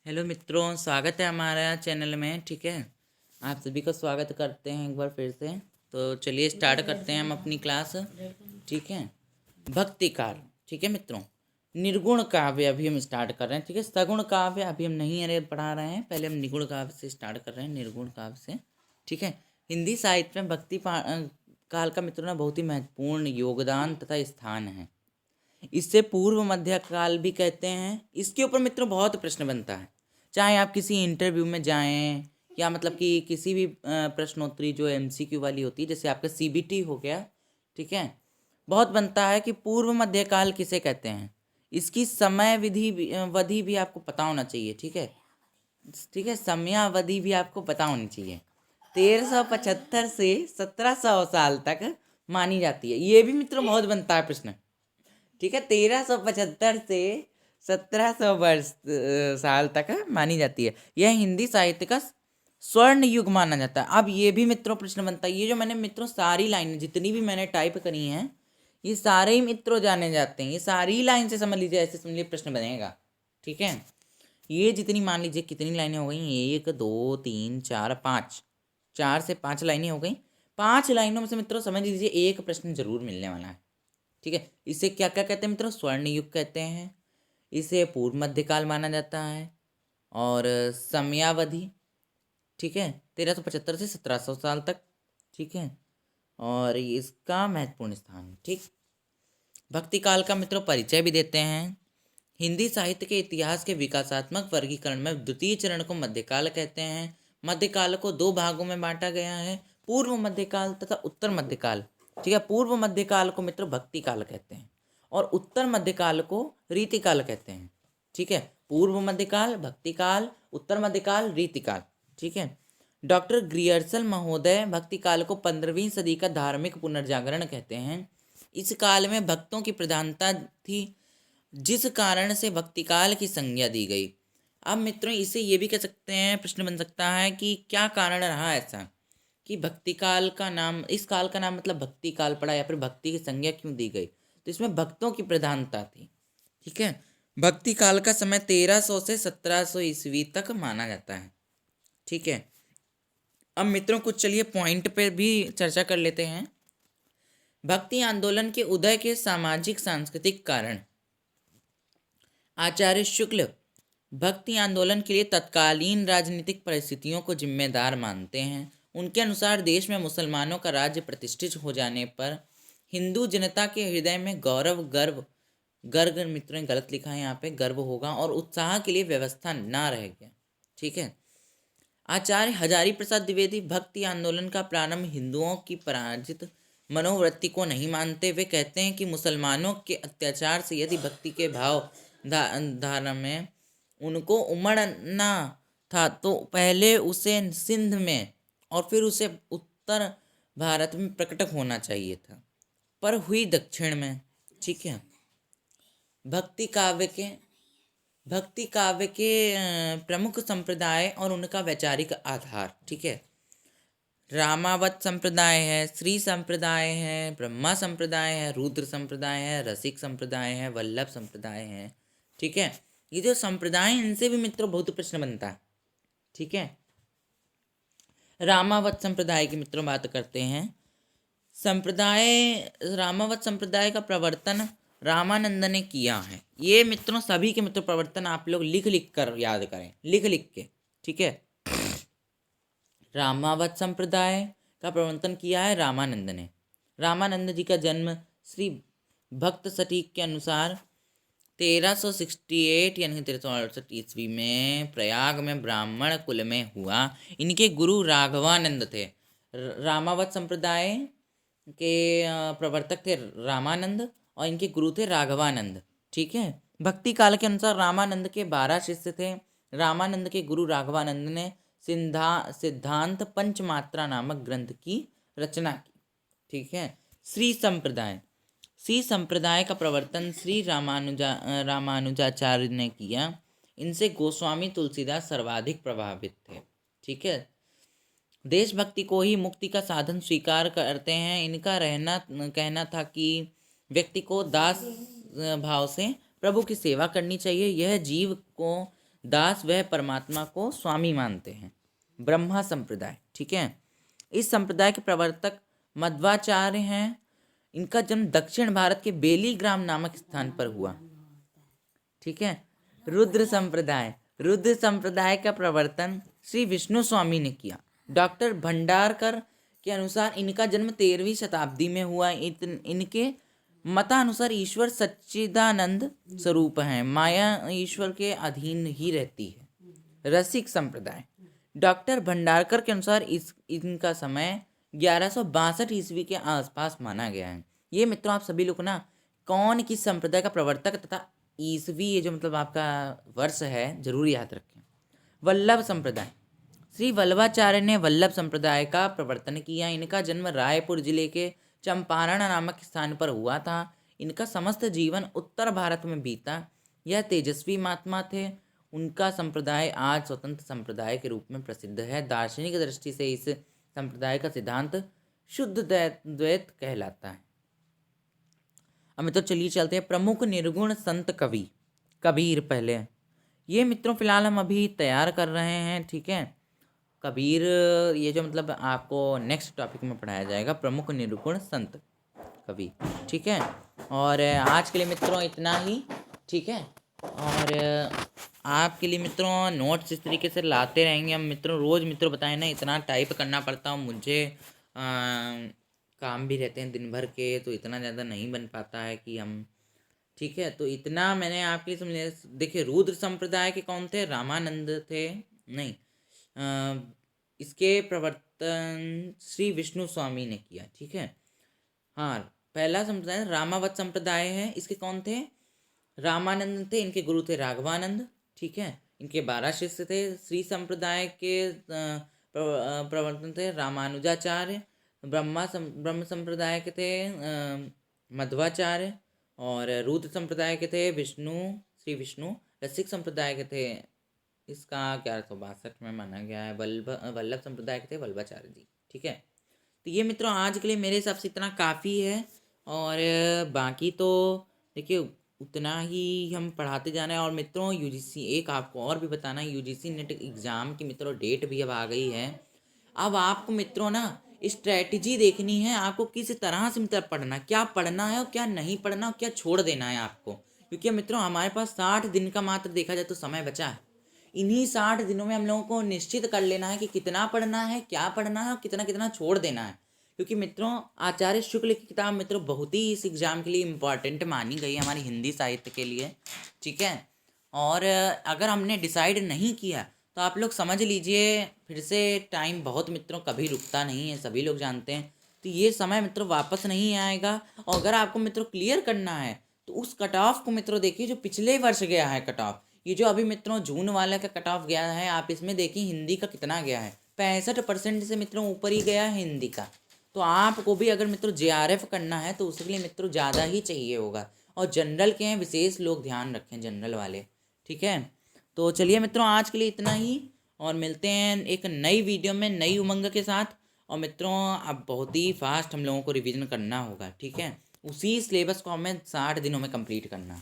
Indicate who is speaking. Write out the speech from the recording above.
Speaker 1: Hello मित्रों, स्वागत है हमारा चैनल में। ठीक है, आप सभी का स्वागत करते हैं एक बार फिर से। तो चलिए स्टार्ट करते हैं हम अपनी क्लास। ठीक है, भक्ति काल। ठीक है मित्रों, निर्गुण काव्य अभी हम स्टार्ट कर रहे हैं। ठीक है, सगुण काव्य अभी हम नहीं अरे पढ़ा रहे हैं, पहले हम निगुण काव्य से स्टार्ट कर रहे हैं, निर्गुण काव्य से। ठीक है, हिंदी साहित्य में भक्ति काल का मित्रों ना बहुत ही महत्वपूर्ण योगदान तथा स्थान है। इससे पूर्व मध्य काल भी कहते हैं। इसके ऊपर मित्रों बहुत प्रश्न बनता है, चाहे आप किसी इंटरव्यू में जाएं या मतलब कि किसी भी प्रश्नोत्तरी जो एमसीक्यू वाली होती है, जैसे आपका सीबीटी हो गया। ठीक है, बहुत बनता है कि पूर्व मध्यकाल किसे कहते हैं। इसकी समय वधि भी आपको पता होना चाहिए। ठीक है, ठीक है, समयावधि भी आपको पता होनी चाहिए। 1375 से 1700 साल तक मानी जाती है। ये भी मित्रों बहुत बनता है प्रश्न। ठीक है, 1375 से 1700 वर्ष साल तक मानी जाती है। यह हिंदी साहित्य का स्वर्ण युग माना जाता है। अब ये भी मित्रों प्रश्न बनता है, ये जो मैंने मित्रों सारी लाइनें जितनी भी मैंने टाइप करी हैं, ये सारे ही मित्रों जाने जाते हैं। ये सारी लाइन से समझ लीजिए, ऐसे समझ लीजिए प्रश्न बनेगा। ठीक है, ये जितनी मान लीजिए कितनी लाइनें हो गई, 1 2 3 4 5, 4 से 5 लाइनें हो गई। 5 लाइनों में से मित्रों समझ लीजिए एक प्रश्न जरूर मिलने वाला है। ठीक है, इसे क्या क्या कहते हैं मित्रों? स्वर्ण युग कहते हैं। इसे पूर्व मध्यकाल माना जाता है। और समयावधि, ठीक है, 1375 से 1700 साल तक। ठीक है, और इसका महत्वपूर्ण स्थान। ठीक, भक्ति काल का मित्रों परिचय भी देते हैं। हिंदी साहित्य के इतिहास के विकासात्मक वर्गीकरण में द्वितीय चरण को मध्यकाल कहते हैं। मध्यकाल को दो भागों में बांटा गया है, पूर्व मध्यकाल तथा उत्तर मध्यकाल। ठीक है, पूर्व मध्यकाल को मित्रों भक्ति काल कहते हैं और उत्तर मध्यकाल को रीतिकाल कहते हैं। ठीक है, पूर्व मध्यकाल भक्ति काल, उत्तर मध्यकाल रीतिकाल। ठीक है, डॉक्टर ग्रियर्सन महोदय भक्ति काल को 15वीं सदी का धार्मिक पुनर्जागरण कहते हैं। इस काल में भक्तों की प्रधानता थी, जिस कारण से भक्ति काल की संज्ञा दी गई। अब मित्रों इसे ये भी कह सकते हैं, प्रश्न बन सकता है कि क्या कारण रहा ऐसा कि भक्ति काल का नाम, इस काल का नाम मतलब भक्ति काल पड़ा, या फिर भक्ति की संज्ञा क्यों दी गई? तो इसमें भक्तों की प्रधानता थी। ठीक है, भक्ति काल का समय 1300 से 1700 ईस्वी तक माना जाता है। ठीक है, अब मित्रों कुछ चलिए पॉइंट पे भी चर्चा कर लेते हैं। भक्ति आंदोलन के उदय के सामाजिक सांस्कृतिक कारण। आचार्य शुक्ल भक्ति आंदोलन के लिए तत्कालीन राजनीतिक परिस्थितियों को जिम्मेदार मानते हैं। उनके अनुसार देश में मुसलमानों का राज्य प्रतिष्ठित हो जाने पर हिंदू जनता के हृदय में गौरव गर्व गर्ग मित्रों ने गलत लिखा है यहाँ पे, गर्व होगा और उत्साह के लिए व्यवस्था ना रह गया। ठीक है, आचार्य हजारी प्रसाद द्विवेदी भक्ति आंदोलन का प्रारंभ हिंदुओं की पराजित मनोवृत्ति को नहीं मानते। वे कहते हैं कि मुसलमानों के अत्याचार से यदि भक्ति के भाव धारा में उनको उमड़ना था तो पहले उसे सिंध में और फिर उसे उत्तर भारत में प्रकट होना चाहिए था, पर हुई दक्षिण में। ठीक है, भक्ति काव्य के प्रमुख संप्रदाय और उनका वैचारिक आधार। ठीक है, रामावत संप्रदाय है, श्री संप्रदाय है, ब्रह्मा संप्रदाय है, रुद्र संप्रदाय है, रसिक संप्रदाय है, वल्लभ संप्रदाय है। ठीक है, ये जो संप्रदाय हैं इनसे भी मित्रों बहुत प्रश्न बनता है। ठीक है, रामावत संप्रदाय की मित्रों बात करते हैं। रामावत संप्रदाय का प्रवर्तन रामानंद ने किया है। ये मित्रों सभी के मित्र प्रवर्तन आप लोग लिख लिख कर याद करें, लिख लिख के। ठीक है, रामावत संप्रदाय का प्रवर्तन किया है रामानंद ने। रामानंद जी का जन्म श्री भक्त सटीक के अनुसार 1368 यानी 1368 ईस्वी में प्रयाग में ब्राह्मण कुल में हुआ। इनके गुरु राघवानंद थे। रामावत संप्रदाय के प्रवर्तक थे रामानंद और इनके गुरु थे राघवानंद। ठीक है, भक्ति काल के अनुसार रामानंद के 12 शिष्य थे। रामानंद के गुरु राघवानंद ने सिद्धांत पंचमात्रा नामक ग्रंथ की रचना की। ठीक है, श्री संप्रदाय का प्रवर्तन श्री रामानुजाचार्य ने किया। इनसे गोस्वामी तुलसीदास सर्वाधिक प्रभावित थे। ठीक है, देशभक्ति को ही मुक्ति का साधन स्वीकार करते हैं। इनका कहना था कि व्यक्ति को दास भाव से प्रभु की सेवा करनी चाहिए। यह जीव को दास वह परमात्मा को स्वामी मानते हैं। ब्रह्मा संप्रदाय, ठीक है, इस संप्रदाय के प्रवर्तक मध्वाचार्य हैं। इनका जन्म दक्षिण भारत के बेलीग्राम नामक स्थान पर हुआ, ठीक है। रुद्र संप्रदाय का प्रवर्तन श्री विष्णु स्वामी ने किया। डॉक्टर भंडारकर के अनुसार इनका जन्म 13वीं शताब्दी में हुआ। इनके मतानुसार ईश्वर सच्चिदानंद स्वरूप हैं, माया ईश्वर के अधीन ही रहती है। रसिक संप्रदाय, डॉक्टर भंडारकर के अनुसार इनका समय 1162 ईस्वी के आसपास माना गया है। ये मित्रों आप सभी लोग ना कौन किस संप्रदाय का प्रवर्तक तथा ईस्वी, ये जो मतलब आपका वर्ष है, जरूर याद रखें। वल्लभ संप्रदाय, श्री वल्लभाचार्य ने वल्लभ संप्रदाय का प्रवर्तन किया। इनका जन्म रायपुर जिले के चंपारण नामक स्थान पर हुआ था। इनका समस्त जीवन उत्तर भारत में बीता। यह तेजस्वी महात्मा थे। उनका संप्रदाय आज स्वतंत्र संप्रदाय के रूप में प्रसिद्ध है। दार्शनिक दृष्टि से इस संप्रदाय का सिद्धांत शुद्ध द्वैत कहलाता है। अब मित्रों चलिए चलते हैं प्रमुख निर्गुण संत कवि। कबीर पहले, ये मित्रों फिलहाल हम अभी तैयार कर रहे हैं, ठीक है। कबीर ये जो मतलब आपको नेक्स्ट टॉपिक में पढ़ाया जाएगा, प्रमुख निर्गुण संत कवि, ठीक है। और आज के लिए मित्रों इतना ही, ठीक है। और आपके लिए मित्रों नोट्स इस तरीके से लाते रहेंगे हम मित्रों। रोज़ मित्रों बताएं ना, इतना टाइप करना पड़ता हूँ मुझे, काम भी रहते हैं दिन भर के, तो इतना ज़्यादा नहीं बन पाता है कि हम, ठीक है। तो इतना मैंने आपके लिए समझ, देखिए रुद्र संप्रदाय के कौन थे, रामानंद थे, नहीं, इसके प्रवर्तन श्री विष्णु स्वामी ने किया, ठीक है। हाँ, पहला संप्रदाय रामावत संप्रदाय है। इसके कौन थे, रामानंद थे, इनके गुरु थे राघवानंद, ठीक है। इनके 12 शिष्य थे। श्री संप्रदाय के प्रवर्तन थे रामानुजाचार्य। ब्रह्म संप्रदाय के थे मध्वाचार्य। और रुद्र संप्रदाय के थे श्री विष्णु। रसिक संप्रदाय के थे, इसका 1162 में माना गया है, वल्लभ संप्रदाय के थे वल्लभाचार्य जी, ठीक है। तो ये मित्रों आज के लिए मेरे हिसाब से इतना काफ़ी है। और बाकी तो देखिए उतना ही हम पढ़ाते जाना है। और मित्रों यूजीसी, एक आपको और भी बताना है, यूजीसी नेट एग्ज़ाम की मित्रों डेट भी अब आ गई है। अब आपको मित्रों ना स्ट्रैटेजी देखनी है, आपको किस तरह से मतलब पढ़ना, क्या पढ़ना है और क्या नहीं पढ़ना और क्या छोड़ देना है आपको। क्योंकि मित्रों हमारे पास 60 दिन का मात्र देखा जाए तो समय बचा है। इन्हीं 60 दिनों में हम लोगों को निश्चित कर लेना है कि कितना पढ़ना है, क्या पढ़ना है और कितना कितना छोड़ देना है। क्योंकि मित्रों आचार्य शुक्ल की किताब मित्रों बहुत ही इस एग्ज़ाम के लिए इम्पॉर्टेंट मानी गई है, हमारी हिंदी साहित्य के लिए, ठीक है। और अगर हमने डिसाइड नहीं किया तो आप लोग समझ लीजिए फिर से टाइम बहुत मित्रों कभी रुकता नहीं है, सभी लोग जानते हैं। तो ये समय मित्रों वापस नहीं आएगा। और अगर आपको मित्रों क्लियर करना है तो उस कट ऑफ को मित्रों देखिए जो पिछले वर्ष गया है कट ऑफ। ये जो अभी मित्रों जून वाला का कट ऑफ गया है, आप इसमें देखिए हिंदी का कितना गया है, 65% से मित्रों ऊपर ही गया है हिंदी का। तो आपको भी अगर मित्रों JRF करना है तो उसके लिए मित्रों ज़्यादा ही चाहिए होगा। और जनरल के हैं विशेष लोग ध्यान रखें, जनरल वाले, ठीक है। तो चलिए मित्रों आज के लिए इतना ही, और मिलते हैं एक नई वीडियो में नई उमंग के साथ। और मित्रों अब बहुत ही फास्ट हम लोगों को रिवीजन करना होगा, ठीक है। उसी सिलेबस को हमें 60 दिनों में कंप्लीट करना।